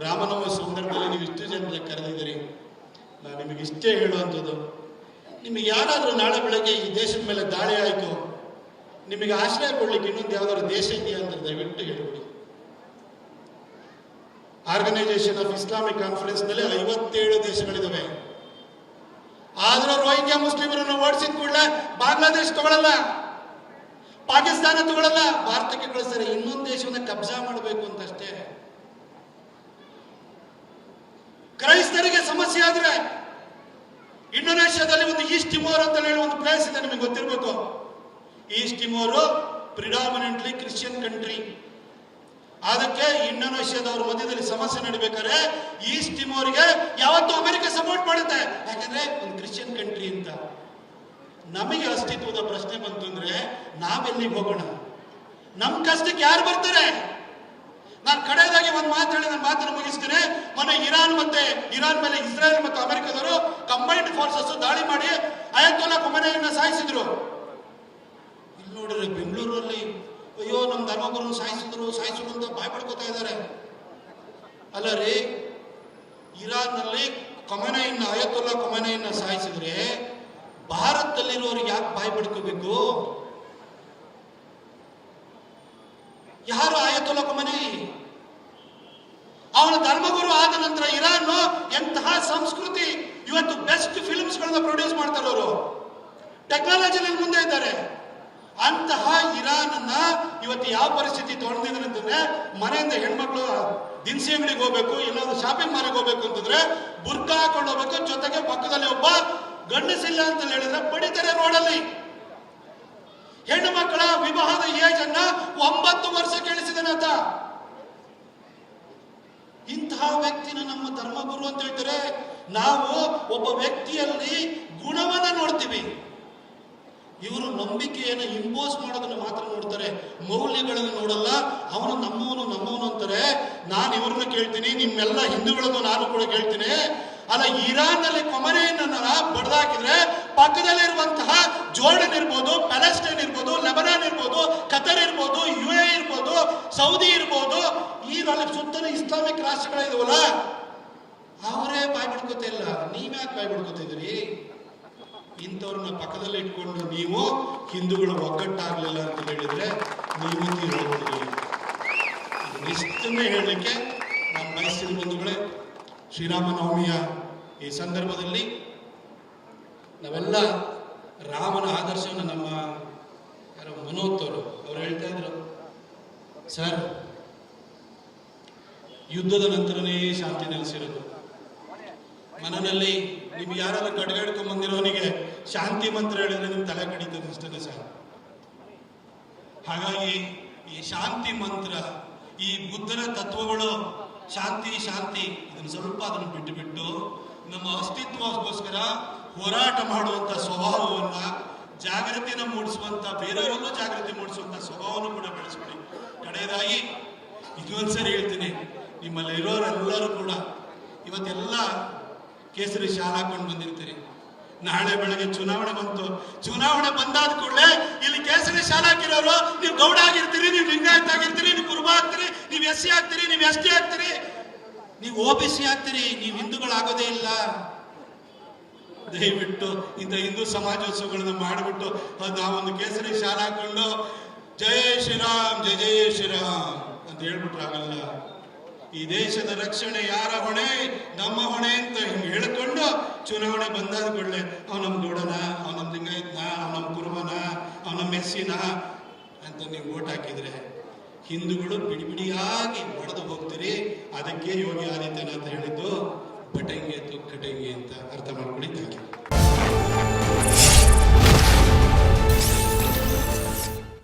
ರಾಮನವಮಿ ಸಂದರ್ಭದಲ್ಲಿ ನೀವು ಇಷ್ಟು ಜನರ ಕರೆದಿದ್ದೀರಿ. ನಾನು ನಿಮಗೆ ಇಷ್ಟೇ ಹೇಳುವಂಥದ್ದು, ನಿಮಗೆ ಯಾರಾದರೂ ನಾಳೆ ಬೆಳಗ್ಗೆ ಈ ದೇಶದ ಮೇಲೆ ದಾಳಿ ಆಯಿತು, ನಿಮಗೆ ಆಶ್ರಯ ಕೊಡ್ಲಿಕ್ಕೆ ಇನ್ನೊಂದು ಯಾವ್ದಾದ್ರು ದೇಶ ಇದೆಯಾ ಅಂತ ದಯವಿಟ್ಟು ಹೇಳ್ಬಿಡಿ. ಆರ್ಗನೈಸೇಷನ್ ಆಫ್ ಇಸ್ಲಾಮಿಕ್ ಕಾನ್ಫರೆನ್ಸ್ ನಲ್ಲಿ 57 ದೇಶಗಳಿದಾವೆ. ಆದ್ರೂ ರೋಹಿಂಗ್ಯಾ ಮುಸ್ಲಿಮರನ್ನು ಓಡಿಸಿದ ಕೂಡಲೇ ಬಾಂಗ್ಲಾದೇಶ ತಗೊಳ್ಳಲ್ಲ, ಪಾಕಿಸ್ತಾನ ತಗೊಳ್ಳಲ್ಲ, ಭಾರತಕ್ಕೆ ಕಳಿಸ್ತಾರೆ. ಇನ್ನೊಂದು ದೇಶವನ್ನ ಕಬ್ಜಾ ಮಾಡಬೇಕು ಅಂತಷ್ಟೇ. ಕ್ರೈಸ್ತರಿಗೆ ಸಮಸ್ಯೆ ಆದ್ರೆ ಇಂಡೋನೇಷ್ಯಾದಲ್ಲಿ ಒಂದು ಈಸ್ಟ್ ಟಿಮೋರ್ ಅಂತ ಹೇಳಿ ಒಂದು ಪ್ಲೇಸ್ ಇದೆ, ನಿಮಗೆ ಗೊತ್ತಿರಬೇಕು. East Timor predominantly Christian country. ಅದಕ್ಕೆ ಇಂಡೋನೇಷ್ಯಾದವ್ರ ಮಧ್ಯದಲ್ಲಿ ಸಮಸ್ಯೆ ನಡಿಬೇಕಾದ್ರೆ ಈಸ್ಟ್ ಟಿಮೋರ್ಗೆ ಯಾವತ್ತೂ ಅಮೆರಿಕ ಸಪೋರ್ಟ್ ಮಾಡುತ್ತೆ, ಯಾಕಂದ್ರೆ ಒಂದು ಕ್ರಿಶ್ಚಿಯನ್ ಕಂಟ್ರಿ ಅಂತ. ನಮಗೆ ಅಸ್ತಿತ್ವದ ಪ್ರಶ್ನೆ ಬಂತು ಅಂದ್ರೆ ನಾವೆಲ್ಲಿಗೆ ಹೋಗೋಣ? ನಮ್ ಕಷ್ಟಕ್ಕೆ ಯಾರು ಬರ್ತಾರೆ? ನಾನು ಕಡೆಯದಾಗಿ ಒಂದು ಮಾತು ಹೇಳಿ ನನ್ನ ಮಾತನ್ನು ಮುಗಿಸ್ತೇನೆ. ಮೊನ್ನೆ ಇರಾನ್ ಮೇಲೆ ಇಸ್ರೇಲ್ ಮತ್ತು ಅಮೆರಿಕದವರು ಕಂಬೈನ್ಡ್ ಫೋರ್ಸಸ್ ದಾಳಿ ಮಾಡಿ ಅಯತೊಲ್ಲಾ ಖೊಮೇನಿಯನ್ನ ಸಾಯಿಸಿದ್ರು. ಇಲ್ಲಿ ನೋಡಿದ್ರೆ ಬೆಂಗಳೂರಲ್ಲಿ ಅಯ್ಯೋ ನಮ್ಮ ಧರ್ಮಗುರು ಸಾಯಿಸಿದ್ರು ಅಂತ ಬಾಯ್ ಪಡ್ಕೋತಾ ಇದ್ದಾರೆ. ಅಲ್ಲ ರೀ, ಇರಾನ್ ನಲ್ಲಿ ಅಯತೊಲ್ಲಾ ಖೊಮೇನಿಯನ್ನ ಸಾಯಿಸಿದ್ರೆ ಭಾರತದಲ್ಲಿರೋರಿಗೆ ಯಾಕೆ ಬಾಯ್ ಪಡ್ಕೋಬೇಕು? ಯಾರು ಅಯತೊಲ್ಲಾ ಖೊಮೇನಿ? ಅವನ ಧರ್ಮಗುರು ಆದ ನಂತರ ಇರಾನ್ ಎಂತಹ ಸಂಸ್ಕೃತಿ, ಇವತ್ತು ಬೆಸ್ಟ್ ಫಿಲ್ಮ್ಸ್ ಗಳನ್ನ ಪ್ರೊಡ್ಯೂಸ್ ಮಾಡ್ತಾರೆ. ಅವರು ಟೆಕ್ನಾಲಜಿನಲ್ಲಿ ಮುಂದೆ ಇದ್ದಾರೆ. ಅಂತಹ ಇರಾನ್ ಅನ್ನ ಇವತ್ತು ಯಾವ ಪರಿಸ್ಥಿತಿ ತೊಗೊಂಡಿದ್ದಾರೆ ಅಂತಂದ್ರೆ, ಮನೆಯಿಂದ ಹೆಣ್ಮಕ್ಳು ದಿನಸಿ ಅಂಗಡಿಗೆ ಹೋಗ್ಬೇಕು, ಎಲ್ಲಾದ್ರೂ ಶಾಪಿಂಗ್ ಮಾಲಿಗೆ ಹೋಗ್ಬೇಕು ಅಂತಂದ್ರೆ ಬುರ್ಕಾ ಹಾಕೊಂಡು ಹೋಗ್ಬೇಕು, ಜೊತೆಗೆ ಪಕ್ಕದಲ್ಲಿ ಒಬ್ಬ ಗಂಡಸಿಲ್ಲ ಅಂತ ಹೇಳಿದ್ರೆ ಬಡಿತಾರೆ ರೋಡಲ್ಲಿ. ಹೆಣ್ಣು ಮಕ್ಕಳ ವಿವಾಹದ ಏಜ್ ಅನ್ನ 9 ವರ್ಷ ಕೇಳಿಸಿದಾನೆ ಆತ. ಇಂತಹ ವ್ಯಕ್ತಿನ ನಮ್ಮ ಧರ್ಮಗುರು ಅಂತ ಹೇಳ್ತಾರೆ. ನಾವು ಒಬ್ಬ ವ್ಯಕ್ತಿಯಲ್ಲಿ ಗುಣವನ್ನ ನೋಡ್ತೀವಿ, ಇವರು ನಂಬಿಕೆಯನ್ನು ಇಂಪೋಸ್ ಮಾಡೋದನ್ನು ಮಾತ್ರ ನೋಡ್ತಾರೆ, ಮೌಲ್ಯಗಳನ್ನು ನೋಡಲ್ಲ. ಅವನು ನಮ್ಮವನು ಅಂತಾರೆ. ನಾನು ಇವ್ರನ್ನ ಕೇಳ್ತೀನಿ, ನಿಮ್ಮೆಲ್ಲ ಹಿಂದೂಗಳನ್ನು ನಾನು ಕೂಡ ಕೇಳ್ತೀನಿ. ಅಲ್ಲ, ಇರಾನ್ ನಲ್ಲಿ ಖೊಮೇನಿಯನ್ನ ಬಡ್ದಾಕಿದ್ರೆ ಪಕ್ಕದಲ್ಲಿರುವಂತಹ ಜೋರ್ಡನ್ ಇರ್ಬೋದು, ಪ್ಯಾಲೆಸ್ಟೈನ್ ಇರ್ಬೋದು, ಲೆಬನಾನ್ ಇರ್ಬೋದು, ಕತರ್ ಇರ್ಬೋದು, UAE ಇರ್ಬೋದು, ಸೌದಿ ಇರ್ಬೋದು, ಈ ಸುತ್ತಲೂ ಇಸ್ಲಾಮಿಕ್ ರಾಷ್ಟ್ರಗಳಿದಾವಲ್ಲ, ಅವರೇ ಬಾಯ್ ಬಿಡ್ಕೋತಾ ಇಲ್ಲ. ನೀವ್ಯಾಕೆ ಬಾಯ್ ಬಿಡ್ಕೋತಿದ್ರಿ? ಇಂಥವ್ರನ್ನ ಪಕ್ಕದಲ್ಲಿ ಇಟ್ಕೊಂಡು ನೀವು ಹಿಂದೂಗಳು ಒಗ್ಗಟ್ಟಾಗ್ಲಿಲ್ಲ ಅಂತ ಹೇಳಿದ್ರೆ ನೀವು ತೀರೋಗ್ತೀರಿ. ಇಷ್ಟನ್ನೇ ಹೇಳಲಿಕ್ಕೆ ನಾನು ಬಯಸ್ತೀನಿ ಬಂಧುಗಳೇ. ಶ್ರೀರಾಮನವಮಿಯ ಈ ಸಂದರ್ಭದಲ್ಲಿ ನಾವೆಲ್ಲ ರಾಮನ ಆದರ್ಶವನ್ನು ನಮ್ಮ ಮನೋತ್ ಅವ್ರು ಹೇಳ್ತಾ ಇದ್ರು, ಸರ್ ಯುದ್ಧದ ನಂತರನೇ ಶಾಂತಿ ನೆಲೆಸಿರೋದು. ಮನೆಯಲ್ಲಿ ನಿಮ್ಗೆ ಯಾರು ಕಡ್ಗಾಡ್ಕೊಂಡ್ ಬಂದಿರೋನಿಗೆ ಶಾಂತಿ ಮಂತ್ರ ಹೇಳಿದ್ರೆ ನಿಮ್ ತಲೆ ಕಡಿತದೆ ಅಷ್ಟೇ ಸರ್. ಹಾಗಾಗಿ ಈ ಶಾಂತಿ ಮಂತ್ರ, ಈ ಬುದ್ಧನ ತತ್ವಗಳು, ಶಾಂತಿ ಇದನ್ನು ಸ್ವಲ್ಪ ಬಿಟ್ಟು ನಮ್ಮ ಅಸ್ತಿತ್ವಕ್ಕೋಸ್ಕರ ಹೋರಾಟ ಮಾಡುವಂತ ಸ್ವಭಾವವನ್ನ, ಜಾಗೃತಿಯನ್ನು ಮೂಡಿಸುವಂತ, ಬೇರೆಯವರಲ್ಲೂ ಜಾಗೃತಿ ಮೂಡಿಸುವಂತ ಸ್ವಭಾವವನ್ನು ಕೂಡ ಬೆಳೆಸ್ಕೊಳ್ಳಿ. ಕಡೆಯದಾಗಿ ಇದೊಂದ್ಸರಿ ಹೇಳ್ತೀನಿ, ನಿಮ್ಮಲ್ಲಿ ಇರೋರೆಲ್ಲರೂ ಕೂಡ ಇವತ್ತೆಲ್ಲ ಕೇಸರಿ ಶಾಲ್ ಹಾಕೊಂಡು ಬಂದಿರ್ತೀರಿ. ನಾಳೆ ಬೆಳಗ್ಗೆ ಚುನಾವಣೆ ಬಂತು, ಚುನಾವಣೆ ಬಂದಾದ ಕೂಡಲೇ ಇಲ್ಲಿ ಕೇಸರಿ ಶಾಲ್ ಹಾಕಿರೋರು ನೀವು ಗೌಡ ಆಗಿರ್ತೀರಿ, ನೀವು ಲಿಂಗಾಯತ್ ಆಗಿರ್ತೀರಿ, ನೀವು ಕುರುಬ ಆಗ್ತೀರಿ, ನೀವು SC ಆಗ್ತೀರಿ, ನೀವು ST ಆಗ್ತೀರಿ, ನೀವು OBC ಆಗ್ತೀರಿ, ನೀವು ಹಿಂದೂಗಳಾಗೋದೇ ಇಲ್ಲ. ದಯವಿಟ್ಟು ಇಂಥ ಹಿಂದೂ ಸಮಾಜೋತ್ಸವಗಳನ್ನ ಮಾಡಿಬಿಟ್ಟು ನಾವೊಂದು ಕೇಸರಿ ಶಾಲ್ ಹಾಕೊಂಡು ಜೈ ಶ್ರೀರಾಮ್ ಜೈ ಶ್ರೀರಾಮ್ ಅಂತ ಹೇಳ್ಬಿಟ್ರೆ ಆಗಲ್ಲ. ಈ ದೇಶದ ರಕ್ಷಣೆ ಯಾರ ಹೊಣೆ? ನಮ್ಮ ಹೊಣೆ ಅಂತ ಹಿಂಗೆ ಹೇಳ್ಕೊಂಡು ಚುನಾವಣೆ ಬಂದಾದ ಕೂಡಲೇ ಅವ್ ನಮ್ ಗೌಡನ, ಅವ್ ನಮ್ ಲಿಂಗಾಯತ್ನ, ಅವ್ ನಮ್ ಕುರುಬನ, ಅವ್ ನಮ್ SCನ ಅಂತ ನೀವು ಓಟ್ ಹಾಕಿದ್ರೆ ಹಿಂದೂಗಳು ಬಿಡಿಯಾಗಿ ಒಡೆದು ಹೋಗ್ತೀರಿ. ಅದಕ್ಕೆ ಯೋಗಿ ಆದಿತ್ಯನಾಥ್ ಹೇಳಿದ್ದು ಬಟಂಗೆ ತು ಕಟಂಗೆ ಅಂತ ಅರ್ಥ ಮಾಡ್ಕೊಳ್ಳಿ.